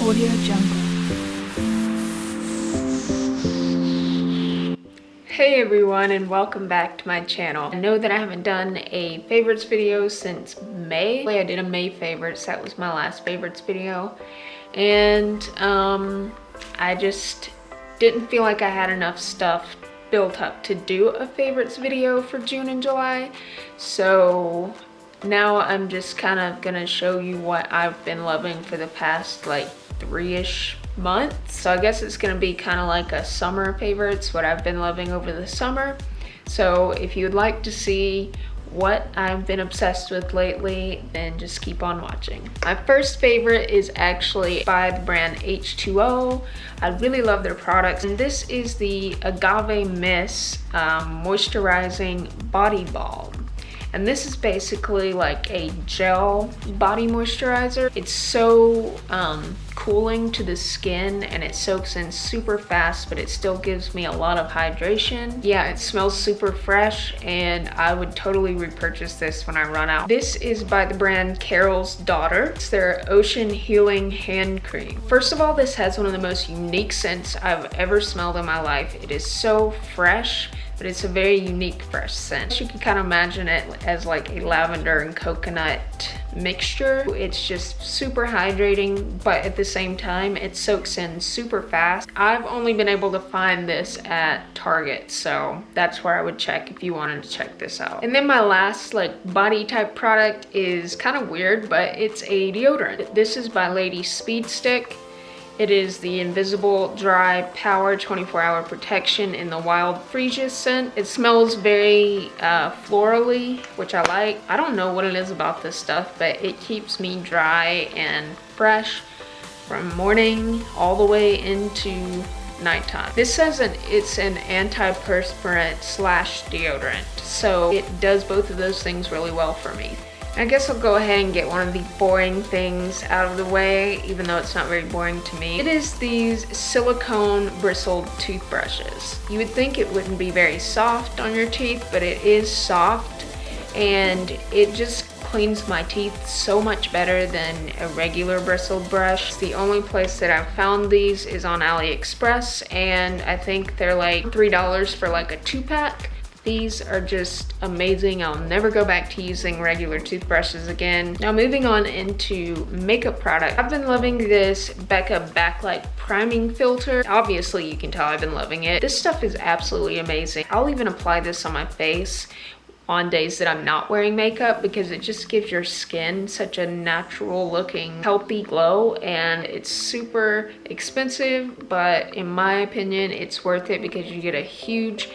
Audio Jungle. Hey everyone, and welcome back to my channel. I know that I haven't done a favorites video since May. I did a May favorites, that was my last favorites video. And I just didn't feel like I had enough stuff built up to do a favorites video for June and July. So now I'm just kind of gonna show you what I've been loving for the past like 3-ish months. So I guess it's gonna be kind of like a summer favorites, what I've been loving over the summer. So if you'd like to see what I've been obsessed with lately, then just keep on watching. My first favorite is actually by the brand H2O. I really love their products, and this is the Agave Mist Moisturizing Body Balm. And this is basically like a gel body moisturizer. It's so cooling to the skin, and it soaks in super fast, but it still gives me a lot of hydration. Yeah, it smells super fresh, and I would totally repurchase this when I run out. This is by the brand Carol's Daughter. It's their Ocean Healing Hand Cream. First of all, this has one of the most unique scents I've ever smelled in my life. It is so fresh, but it's a very unique fresh scent. You can kind of imagine it as like a lavender and coconut mixture. It's just super hydrating, but at the same time, it soaks in super fast. I've only been able to find this at Target, so that's where I would check if you wanted to check this out. And then my last like body type product is kind of weird, but it's a deodorant. This is by Lady Speed Stick. It is the Invisible Dry Power 24-Hour Protection in the Wild Freesia scent. It smells very florally, which I like. I don't know what it is about this stuff, but it keeps me dry and fresh from morning all the way into nighttime. This says it's an antiperspirant slash deodorant, so it does both of those things really well for me. I guess I'll go ahead and get one of the boring things out of the way, even though it's not very boring to me. It is these silicone bristled toothbrushes. You would think it wouldn't be very soft on your teeth, but it is soft, and it just cleans my teeth so much better than a regular bristled brush. The only place that I've found these is on AliExpress, and I think they're like $3 for like a 2-pack. These are just amazing. I'll never go back to using regular toothbrushes again. Now moving on into makeup product. I've been loving this Becca Backlight Priming Filter. Obviously you can tell I've been loving it. This stuff is absolutely amazing. I'll even apply this on my face on days that I'm not wearing makeup, because it just gives your skin such a natural looking healthy glow, and it's super expensive, but in my opinion it's worth it because you get a huge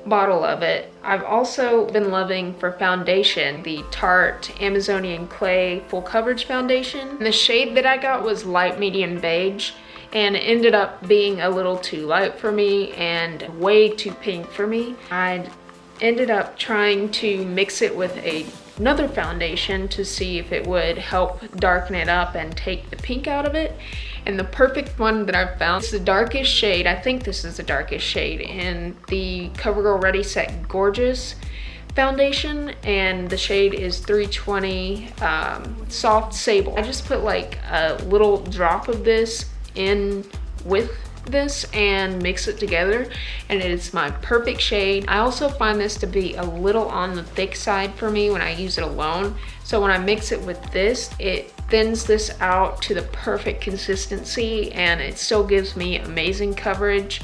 bottle of it. I've also been loving for foundation the Tarte Amazonian Clay Full Coverage Foundation. And the shade that I got was light medium beige, and it ended up being a little too light for me and way too pink for me. I ended up trying to mix it with another foundation to see if it would help darken it up and take the pink out of it. And the perfect one that I've found is the darkest shade. I think this is the darkest shade in the CoverGirl Ready Set Gorgeous foundation, and the shade is 320 Soft Sable. I just put like a little drop of this in with this and mix it together, and it is my perfect shade. I also find this to be a little on the thick side for me when I use it alone, so when I mix it with this, it thins this out to the perfect consistency, and it still gives me amazing coverage.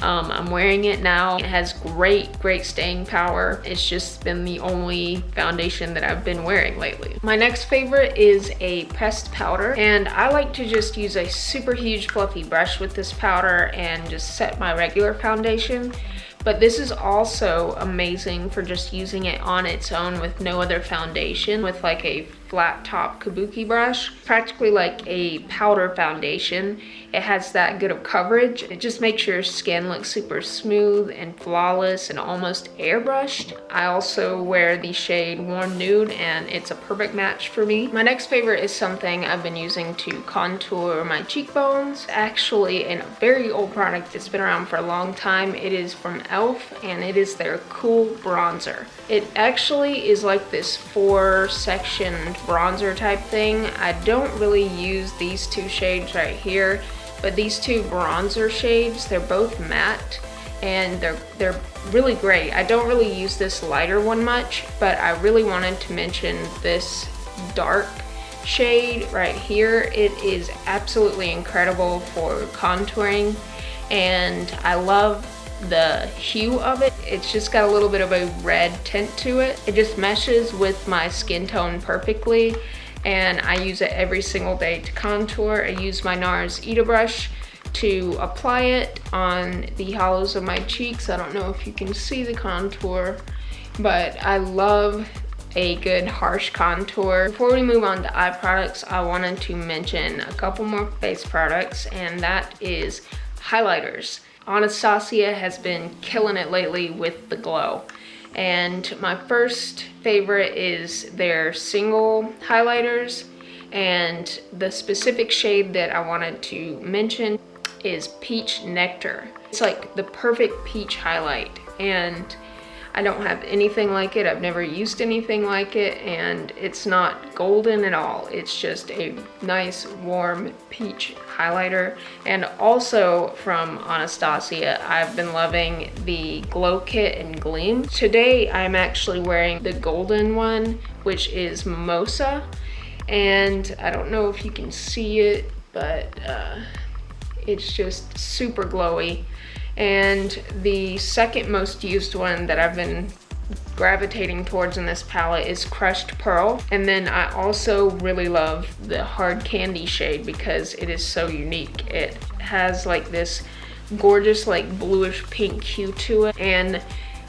I'm wearing it now. It has great staying power. It's just been the only foundation that I've been wearing lately. My next favorite is a pressed powder, and I like to just use a super huge fluffy brush with this powder and just set my regular foundation. But this is also amazing for just using it on its own with no other foundation, with like a flat top kabuki brush, practically like a powder foundation. It has that good of coverage. It just makes your skin look super smooth and flawless and almost airbrushed. I also wear the shade Warm Nude, and it's a perfect match for me. My next favorite is something I've been using to contour my cheekbones. Actually, a very old product. It's been around for a long time. It is from e.l.f. and it is their Cool Bronzer. It actually is like this 4-section bronzer type thing. I don't really use these two shades right here, but these two bronzer shades, they're both matte and they're really great. I don't really use this lighter one much, but I really wanted to mention this dark shade right here. It is absolutely incredible for contouring, and I love the hue of it. It's just got a little bit of a red tint to it. It just meshes with my skin tone perfectly, and I use it every single day to contour. I use my NARS Eda brush to apply it on the hollows of my cheeks. I don't know if you can see the contour, but I love a good harsh contour. Before we move on to eye products, I wanted to mention a couple more face products, and that is highlighters. Anastasia has been killing it lately with the glow, and my first favorite is their single highlighters, and the specific shade that I wanted to mention is Peach Nectar. It's like the perfect peach highlight, and I don't have anything like it. I've never used anything like it, and it's not golden at all. It's just a nice warm peach highlighter. And also from Anastasia, I've been loving the Glow Kit and Gleam. Today I'm actually wearing the golden one, which is Mimosa, and I don't know if you can see it, but it's just super glowy. And the second most used one that I've been gravitating towards in this palette is Crushed Pearl. And then I also really love the Hard Candy shade because it is so unique. It has like this gorgeous like bluish pink hue to it. And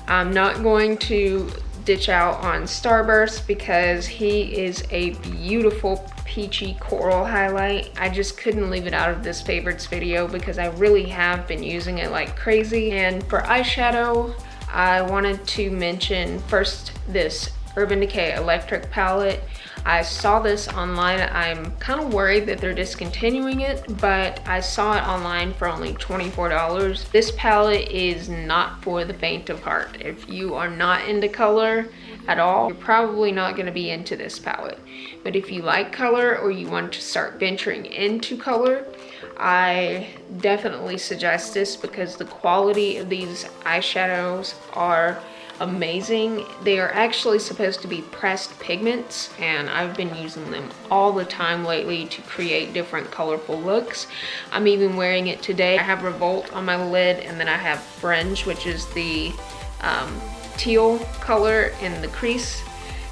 I'm not going to ditch out on Starburst because he is a beautiful peachy coral highlight. I just couldn't leave it out of this favorites video because I really have been using it like crazy. And for eyeshadow, I wanted to mention first this Urban Decay Electric palette. I saw this online. I'm kind of worried that they're discontinuing it, but I saw it online for only $24. This palette is not for the faint of heart. If you are not into color at all, you're probably not going to be into this palette. But if you like color or you want to start venturing into color, I definitely suggest this because the quality of these eyeshadows are amazing. They are actually supposed to be pressed pigments, and I've been using them all the time lately to create different colorful looks. I'm even wearing it today. I have Revolt on my lid, and then I have Fringe, which is the teal color in the crease,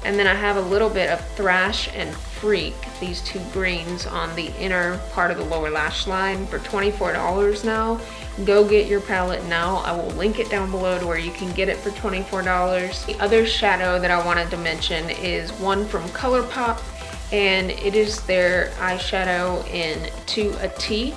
and then I have a little bit of Thrash and Freak, these two greens on the inner part of the lower lash line for $24 now. Go get your palette now. I will link it down below to where you can get it for $24. The other shadow that I wanted to mention is one from ColourPop, and it is their eyeshadow in To a T,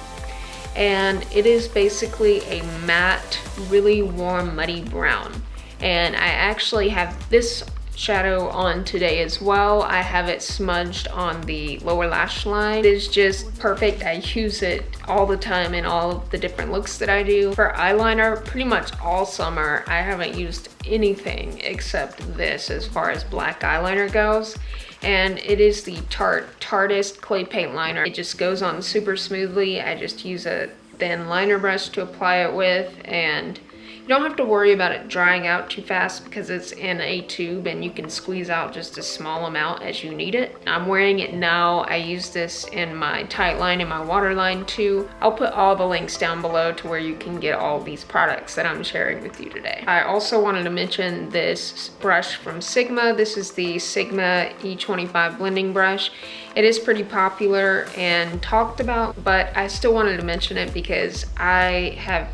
and it is basically a matte, really warm, muddy brown. And I actually have this shadow on today as well. I have it smudged on the lower lash line. It is just perfect. I use it all the time in all of the different looks that I do. For eyeliner, pretty much all summer, I haven't used anything except this as far as black eyeliner goes. And it is the Tarteist Clay Paint Liner. It just goes on super smoothly. I just use a thin liner brush to apply it with, and you don't have to worry about it drying out too fast because it's in a tube and you can squeeze out just a small amount as you need it. I'm wearing it now. I use this in my tight line and my waterline too. I'll put all the links down below to where you can get all these products that I'm sharing with you today. I also wanted to mention this brush from Sigma. This is the Sigma E25 blending brush. It is pretty popular and talked about, but I still wanted to mention it because I have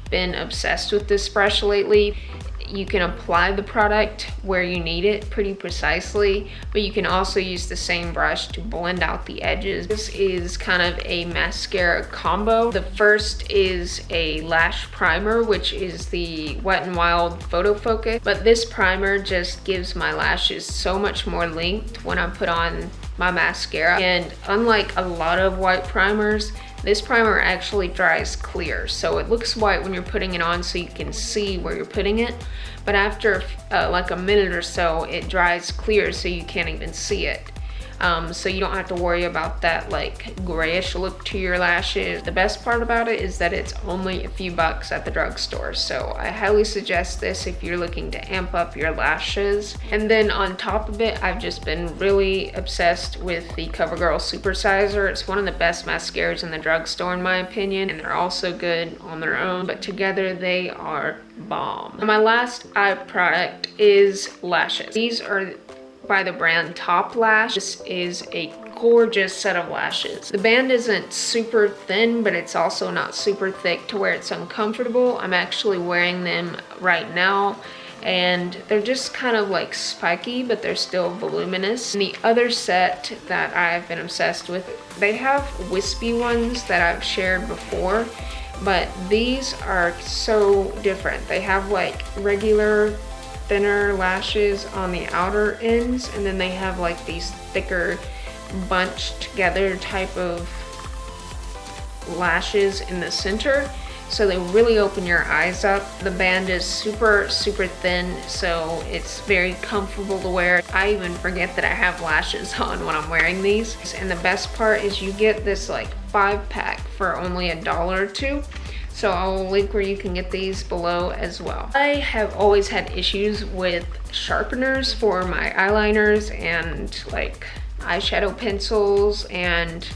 been obsessed with this brush lately. You can apply the product where you need it pretty precisely, but you can also use the same brush to blend out the edges. This is kind of a mascara combo. The first is a lash primer, which is the Wet n Wild Photo Focus, but this primer just gives my lashes so much more length when I put on my mascara. And unlike a lot of white primers, this primer actually dries clear, so it looks white when you're putting it on so you can see where you're putting it, but after like a minute or so it dries clear so you can't even see it. so you don't have to worry about that like grayish look to your lashes. The best part about it is that it's only a few bucks at the drugstore, so I highly suggest this if you're looking to amp up your lashes. And then on top of it, I've just been really obsessed with the CoverGirl Supersizer. It's one of the best mascaras in the drugstore in my opinion, and they're also good on their own, but together they are bomb. My last eye product is lashes. These are by the brand Top Lash. This is a gorgeous set of lashes. The band isn't super thin, but it's also not super thick to where it's uncomfortable. I'm actually wearing them right now, and they're just kind of like spiky, but they're still voluminous. And the other set that I've been obsessed with, they have wispy ones that I've shared before, but these are so different. They have like regular thinner lashes on the outer ends, and then they have like these thicker bunched together type of lashes in the center, so they really open your eyes up. The band is super thin, so it's very comfortable to wear. I even forget that I have lashes on when I'm wearing these. And the best part is you get this like 5-pack for only $1 or $2. So I'll link where you can get these below as well. I have always had issues with sharpeners for my eyeliners and like eyeshadow pencils and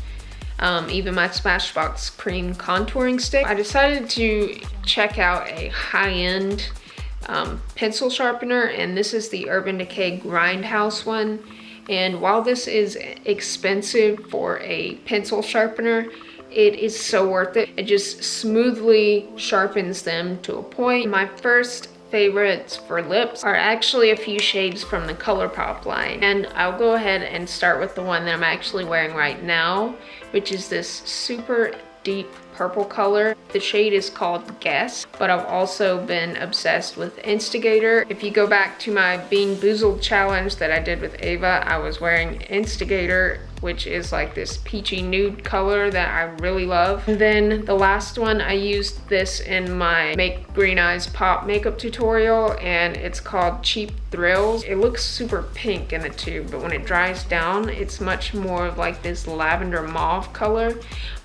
even my Smashbox cream contouring stick. I decided to check out a high-end pencil sharpener, and this is the Urban Decay Grindhouse one. And while this is expensive for a pencil sharpener, it is so worth it. It just smoothly sharpens them to a point. My first favorites for lips are actually a few shades from the ColourPop line. And I'll go ahead and start with the one that I'm actually wearing right now, which is this super deep purple color. The shade is called Guess, but I've also been obsessed with Instigator. If you go back to my Being Boozled challenge that I did with Ava, I was wearing Instigator, which is like this peachy nude color that I really love. And then the last one, I used this in my Make Green Eyes Pop makeup tutorial, and it's called Cheap Thrills. It looks super pink in the tube, but when it dries down, it's much more of like this lavender mauve color,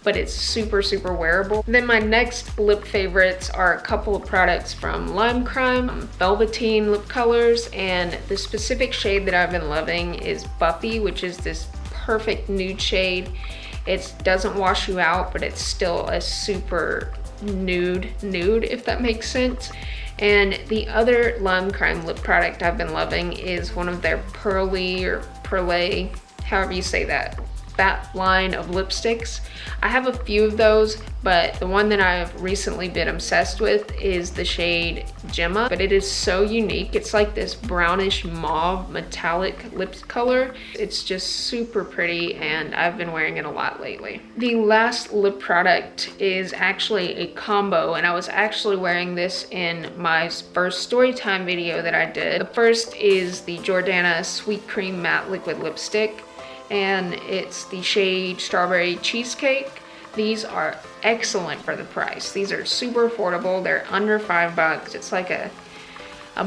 but it's super wearable. Then my next lip favorites are a couple of products from Lum Crime, Velveteen lip colors, and the specific shade that I've been loving is Buffy, which is this perfect nude shade. It doesn't wash you out, but it's still a super nude, if that makes sense. And the other Lum Crime lip product I've been loving is one of their Pearly or Perlay, however you say that line of lipsticks. I have a few of those, but the one that I've recently been obsessed with is the shade Gemma, but it is so unique. It's like this brownish mauve metallic lip color. It's just super pretty, and I've been wearing it a lot lately. The last lip product is actually a combo, and I was actually wearing this in my first storytime video that I did. The first is the Jordana Sweet Cream Matte Liquid Lipstick, and it's the shade Strawberry Cheesecake. These are excellent for the price. These are super affordable. They're under $5. It's like a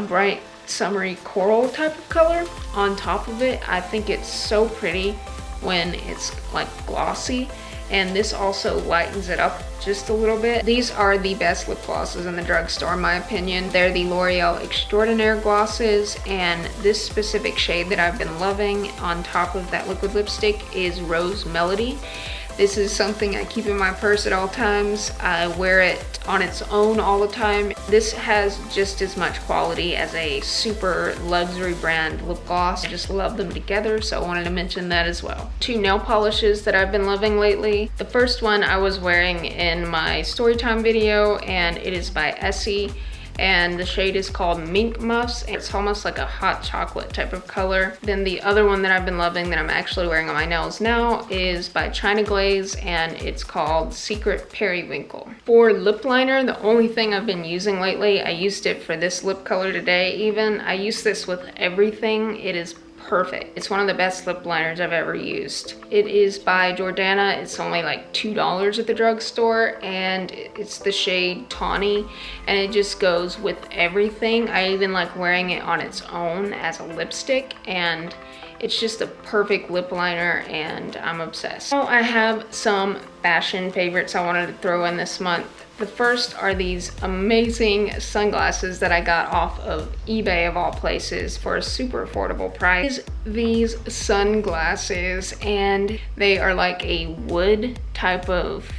bright summery coral type of color. On top of it, I think it's so pretty when it's like glossy, and this also lightens it up just a little bit. These are the best lip glosses in the drugstore in my opinion. They're the L'Oreal Extraordinaire glosses, and this specific shade that I've been loving on top of that liquid lipstick is Rose Melody. This is something I keep in my purse at all times. I wear it on its own all the time. This has just as much quality as a super luxury brand lip gloss. I just love them together, so I wanted to mention that as well. Two nail polishes that I've been loving lately. The first one I was wearing in my storytime video, and it is by Essie, and the shade is called Mink Muffs. It's almost like a hot chocolate type of color. Then the other one that I've been loving that I'm actually wearing on my nails now is by China Glaze, and it's called Secret Periwinkle. For lip liner, the only thing I've been using lately, I used it for this lip color today even. I use this with everything. It is perfect. It's one of the best lip liners I've ever used. It is by Jordana. It's only like $2 at the drugstore, and it's the shade Tawny, and it just goes with everything. I even like wearing it on its own as a lipstick, and It's just a perfect lip liner and I'm obsessed. So I have some fashion favorites I wanted to throw in this month. The first are these amazing sunglasses that I got off of eBay of all places for a super affordable price. These sunglasses, and they are like a wood type of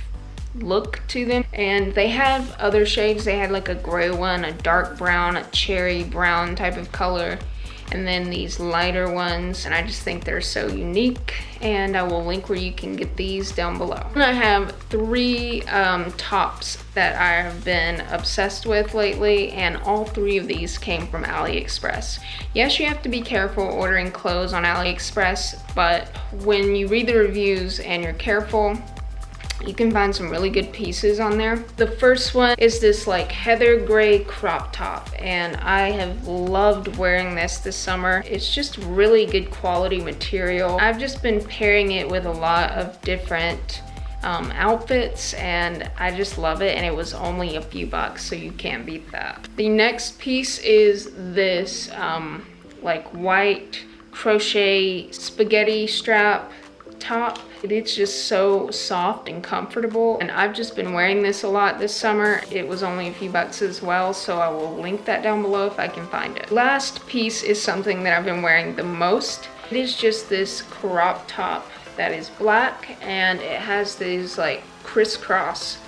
look to them, and they have other shades. They had like a gray one, a dark brown, a cherry brown type of color, and then these lighter ones, and I just think they're so unique, and I will link where you can get these down below. And I have 3 tops that I have been obsessed with lately, and all 3 of these came from AliExpress. Yes, you have to be careful ordering clothes on AliExpress, but when you read the reviews and you're careful, you can find some really good pieces on there. The first one is this like heather gray crop top, and I have loved wearing this summer. It's just really good quality material. I've just been pairing it with a lot of different outfits, and I just love it, and it was only a few bucks, so you can't beat that. The next piece is this like white crochet spaghetti strap top. It's just so soft and comfortable, and I've just been wearing this a lot this summer. It was only a few bucks as well, so I will link that down below if I can find it. Last piece is something that I've been wearing the most. It is just this crop top that is black, and it has these like crisscross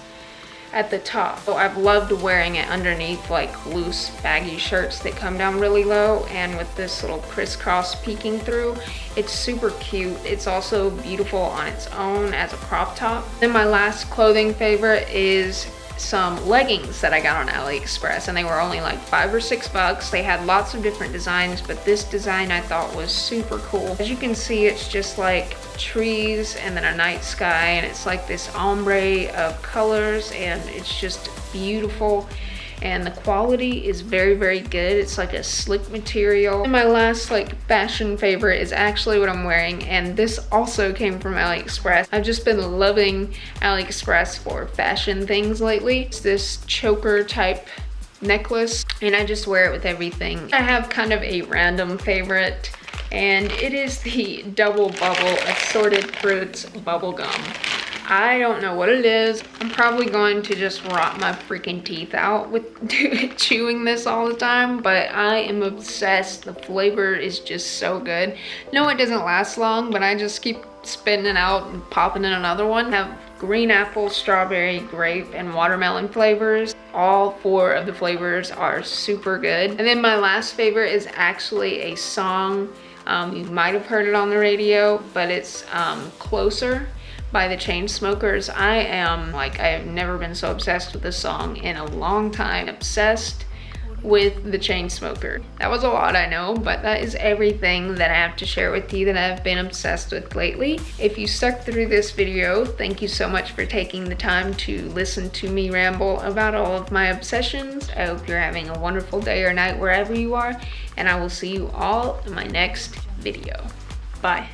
at the top. So I've loved wearing it underneath like loose baggy shirts that come down really low, and with this little crisscross peeking through, it's super cute. It's also beautiful on its own as a crop top. Then my last clothing favorite is some leggings that I got on AliExpress, and they were only like $5 or $6. They had lots of different designs, but this design I thought was super cool. As you can see, it's just like trees and then a night sky, and it's like this ombre of colors, and it's just beautiful, and the quality is very, very good. It's like a slick material. And my last like fashion favorite is actually what I'm wearing, and this also came from AliExpress. I've just been loving AliExpress for fashion things lately. It's this choker type necklace, and I just wear it with everything. I have kind of a random favorite, and it is the Double Bubble Assorted Fruits Bubblegum. I don't know what it is. I'm probably going to just rot my freaking teeth out with chewing this all the time, but I am obsessed. The flavor is just so good. No, it doesn't last long, but I just keep spitting it out and popping in another one. I have green apple, strawberry, grape, and watermelon flavors. All 4 of the flavors are super good. And then my last favorite is actually a song. You might have heard it on the radio, but it's Closer by the Chainsmokers. I have never been so obsessed with this song in a long time. Obsessed with the Chainsmokers. That was a lot, I know, but that is everything that I have to share with you that I've been obsessed with lately. If you stuck through this video, thank you so much for taking the time to listen to me ramble about all of my obsessions. I hope you're having a wonderful day or night wherever you are, and I will see you all in my next video. Bye.